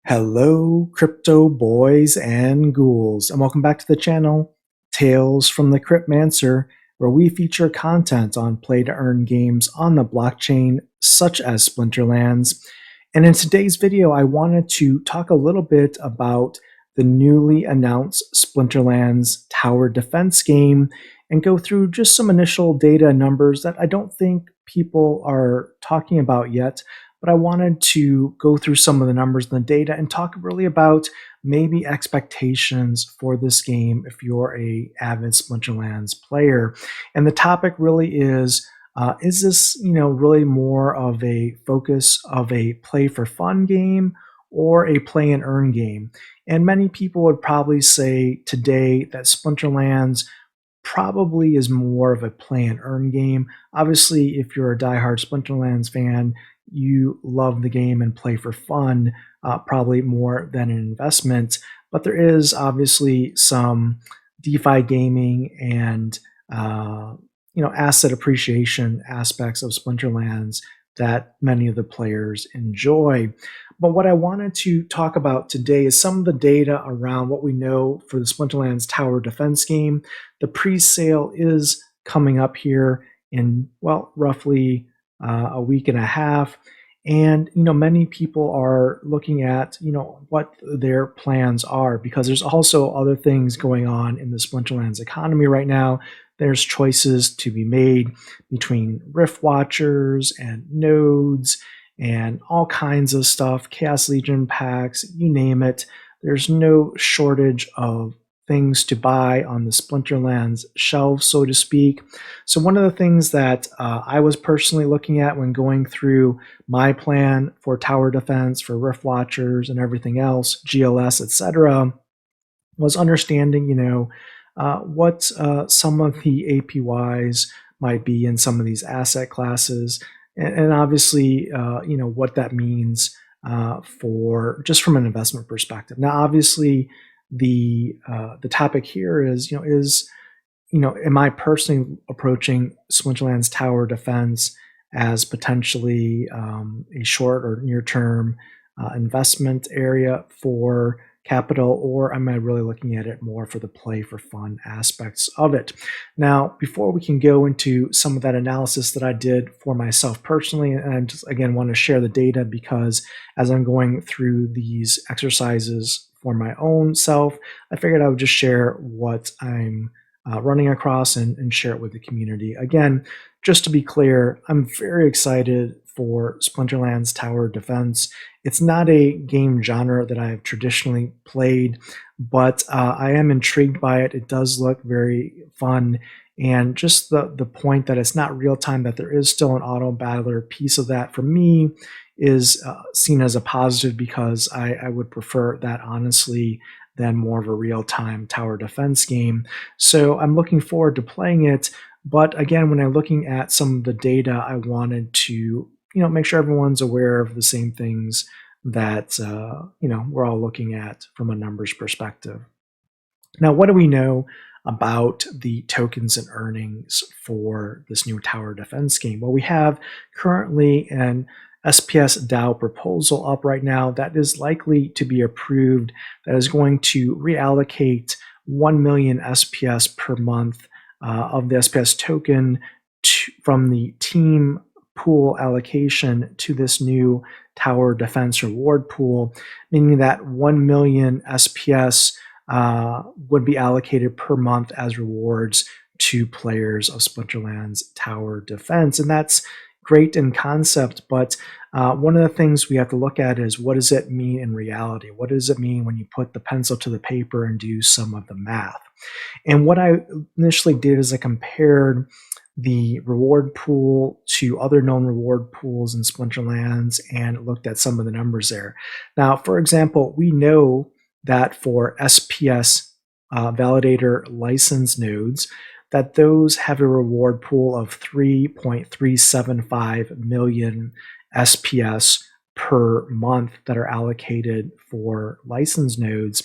Hello, crypto boys and ghouls, and welcome back to the channel, Tales from the Cryptmancer, where we feature content on play-to-earn games on the blockchain, such as Splinterlands. And in today's video, I wanted to talk a little bit about the newly announced Splinterlands Tower Defense game and go through just some initial data and numbers that I don't think people are talking about yet, but I wanted to go through some of the numbers and the data and talk really about maybe expectations for this game if you're a avid Splinterlands player. And the topic really is this really more of a focus of a play for fun game or a play and earn game? And many people would probably say today that Splinterlands probably is more of a play and earn game. Obviously, if you're a diehard Splinterlands fan, you love the game and play for fun, probably more than an investment. But there is obviously some DeFi gaming and asset appreciation aspects of Splinterlands that many of the players enjoy. But what I wanted to talk about today is some of the data around what we know for the Splinterlands Tower Defense game. The pre-sale is coming up here in, well, roughly a week and a half. And, many people are looking at, what their plans are, because there's also other things going on in the Splinterlands economy right now. There's choices to be made between Rift Watchers and nodes and all kinds of stuff, Chaos Legion packs, you name it. There's no shortage of things to buy on the Splinterlands shelves, so to speak. So one of the things that I was personally looking at when going through my plan for tower defense, for Rift Watchers and everything else, GLS, etc., was understanding, what some of the APYs might be in some of these asset classes, and obviously, what that means for just from an investment perspective. Now, obviously, the topic here is, am I personally approaching Splinterlands Tower Defense as potentially a short or near-term investment area for capital, or am I really looking at it more for the play for fun aspects of it? Now, before we can go into some of that analysis that I did for myself personally, and I just again want to share the data because as I'm going through these exercises for my own self, I figured I would just share what I'm running across and share it with the community. Again, just to be clear, I'm very excited for Splinterlands Tower Defense. It's not a game genre that I have traditionally played, but I am intrigued by it. It does look very fun. And just the point that it's not real time, that there is still an auto battler piece of that for me is seen as a positive, because I would prefer that honestly than more of a real-time tower defense game. So I'm looking forward to playing it. But again, when I'm looking at some of the data, I wanted to make sure everyone's aware of the same things that we're all looking at from a numbers perspective. Now, what do we know about the tokens and earnings for this new tower defense game? Well, we have currently an SPS DAO proposal up right now that is likely to be approved, that is going to reallocate 1 million SPS per month of the SPS token from the team pool allocation to this new tower defense reward pool, meaning that 1 million SPS would be allocated per month as rewards to players of Splinterlands Tower Defense. And that's great in concept, but one of the things we have to look at is, what does it mean in reality? What does it mean when you put the pencil to the paper and do some of the math? And what I initially did is I compared the reward pool to other known reward pools in Splinterlands and looked at some of the numbers there. Now, for example, we know that for SPS validator license nodes, that those have a reward pool of 3.375 million SPS per month that are allocated for license nodes.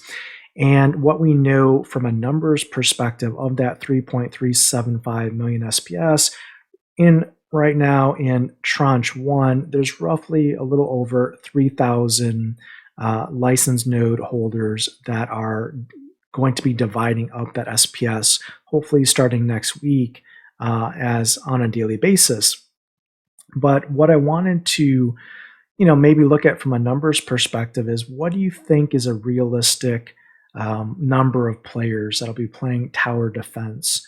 And what we know from a numbers perspective of that 3.375 million SPS, right now in tranche 1, there's roughly a little over 3,000 license node holders that are going to be dividing up that SPS, hopefully starting next week, as on a daily basis. But what I wanted to, maybe look at from a numbers perspective is, what do you think is a realistic number of players that'll be playing tower defense,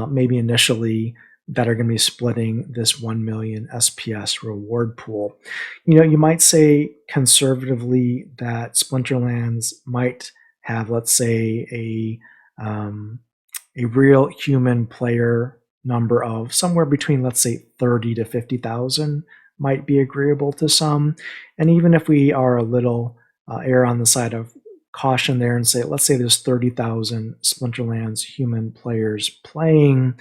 maybe initially, that are going to be splitting this 1 million SPS reward pool? You might say conservatively that Splinterlands might have, let's say, a real human player number of somewhere between, let's say, 30 to 50,000 might be agreeable to some. And even if we are a little err on the side of caution there and say, let's say there's 30,000 Splinterlands human players playing,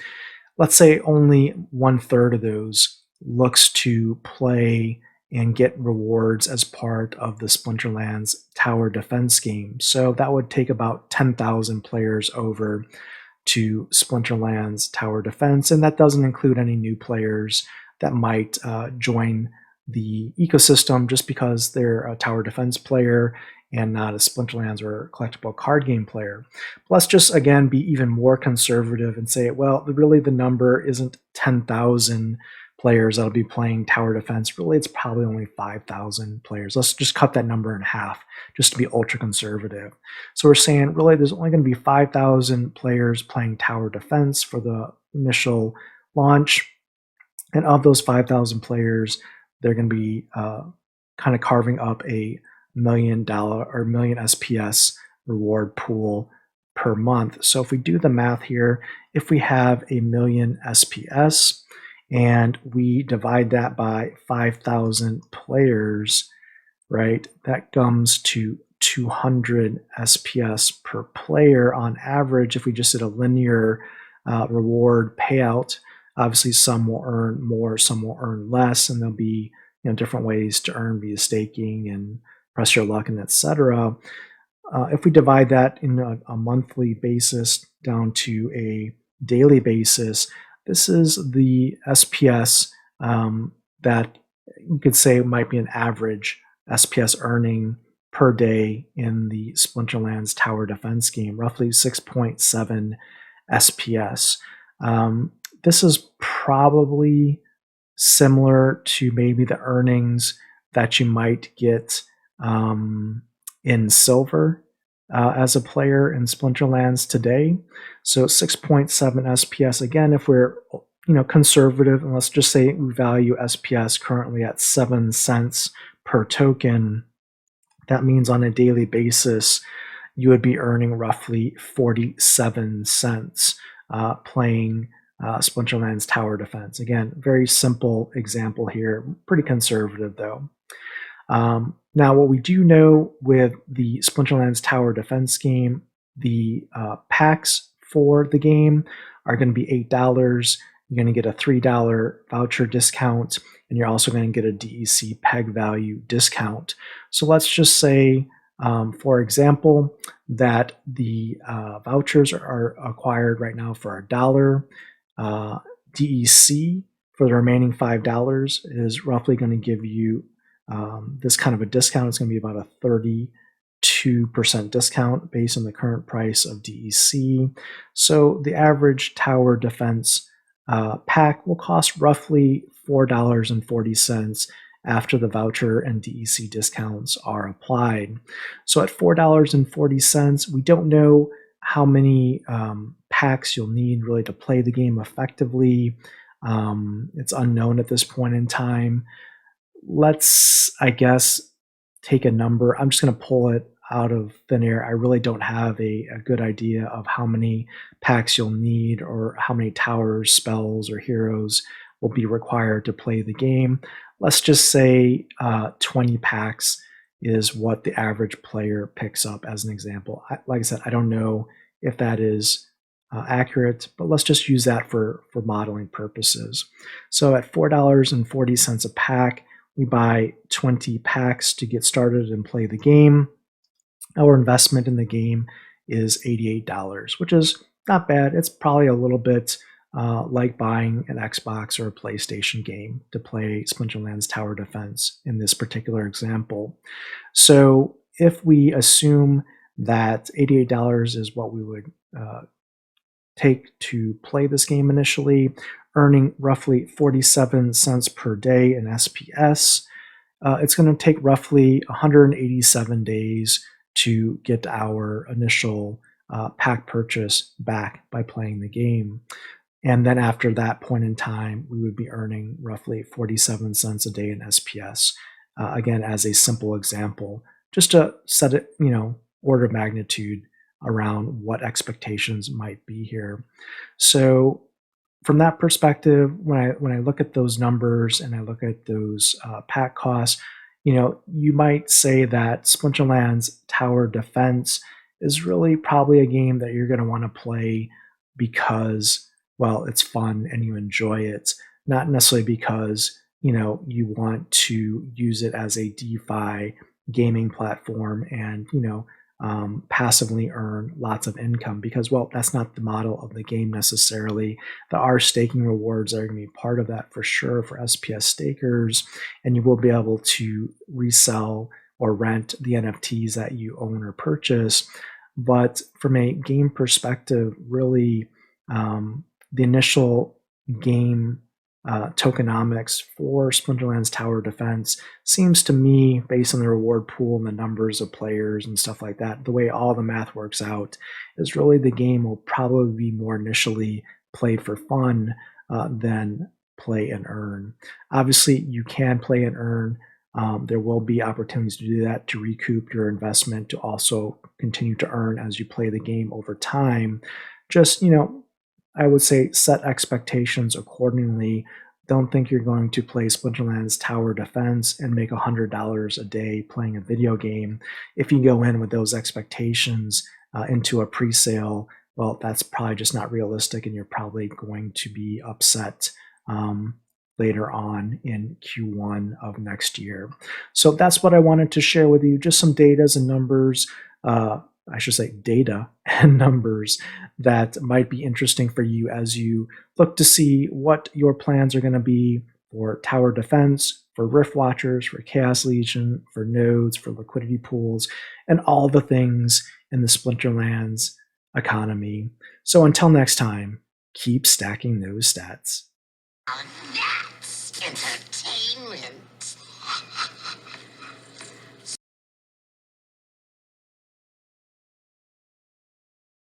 let's say only 1/3 of those looks to play and get rewards as part of the Splinterlands Tower Defense game. So that would take about 10,000 players over to Splinterlands Tower Defense, and that doesn't include any new players that might join the ecosystem just because they're a Tower Defense player and not a Splinterlands or collectible card game player. Let's just, again, be even more conservative and say, well, really the number isn't 10,000 players that'll be playing Tower Defense. Really, it's probably only 5,000 players. Let's just cut that number in half just to be ultra conservative. So we're saying really there's only going to be 5,000 players playing Tower Defense for the initial launch. And of those 5,000 players, they're going to be kind of carving up a $1 million or million SPS reward pool per month. So if we do the math here, if we have a million SPS and we divide that by 5,000 players, right, that comes to 200 SPS per player on average. If we just did a linear reward payout, obviously some will earn more, some will earn less, and there'll be different ways to earn via staking and press your luck and etc. If we divide that in a monthly basis down to a daily basis, this is the SPS that you could say might be an average SPS earning per day in the Splinterlands Tower Defense game, roughly 6.7 SPS. This is probably similar to maybe the earnings that you might get in silver as a player in Splinterlands today. So 6.7 SPS. Again, if we're conservative, and let's just say we value SPS currently at 7 cents per token, that means on a daily basis you would be earning roughly 47 cents playing Splinterlands Tower Defense. Again, very simple example here, pretty conservative though. Now, what we do know with the Splinterlands Tower Defense game, the packs for the game are going to be $8. You're going to get a $3 voucher discount, and you're also going to get a DEC peg value discount. So let's just say, for example, that the vouchers are acquired right now for $1. DEC for the remaining $5 is roughly going to give you this kind of a discount. It's going to be about a 32% discount based on the current price of DEC. So the average tower defense pack will cost roughly $4.40 after the voucher and DEC discounts are applied. So at $4.40, we don't know how many packs you'll need really to play the game effectively. It's unknown at this point in time. Let's, I guess, take a number. I'm just going to pull it out of thin air. I really don't have a good idea of how many packs you'll need or how many towers, spells, or heroes will be required to play the game. Let's just say 20 packs is what the average player picks up as an example. Like I said, I don't know if that is accurate, but let's just use that for modeling purposes. So at $4.40 a pack, we buy 20 packs to get started and play the game. Our investment in the game is $88, which is not bad. It's probably a little bit like buying an Xbox or a PlayStation game to play Splinterlands Tower Defense in this particular example. So if we assume that $88 is what we would take to play this game initially, earning roughly 47 cents per day in SPS, it's going to take roughly 187 days to get our initial pack purchase back by playing the game. And then after that point in time, we would be earning roughly 47 cents a day in SPS. Again, as a simple example, just to set it, order of magnitude around what expectations might be here. So from that perspective, when I look at those numbers and I look at those pack costs, you might say that Splinterlands Tower Defense is really probably a game that you're going to want to play because, well, it's fun and you enjoy it, not necessarily because you want to use it as a DeFi gaming platform and passively earn lots of income, because, well, that's not the model of the game necessarily. There are staking rewards that are going to be part of that for sure for SPS stakers, and you will be able to resell or rent the NFTs that you own or purchase. But from a game perspective, really, the initial game tokenomics for Splinterlands Tower Defense seems to me, based on the reward pool and the numbers of players and stuff like that, the way all the math works out, is really the game will probably be more initially played for fun than play and earn. Obviously, you can play and earn. There will be opportunities to do that, to recoup your investment, to also continue to earn as you play the game over time. Just, I would say set expectations accordingly. Don't think you're going to play Splinterlands Tower Defense and make $100 a day playing a video game. If you go in with those expectations into a pre-sale, well, that's probably just not realistic, and you're probably going to be upset later on in Q1 of next year. So that's what I wanted to share with you, just some data and numbers. I should say data and numbers that might be interesting for you as you look to see what your plans are going to be for tower defense, for Rift Watchers, for Chaos Legion, for nodes, for liquidity pools, and all the things in the Splinterlands economy. So until next time, keep stacking those stats. That's entertainment.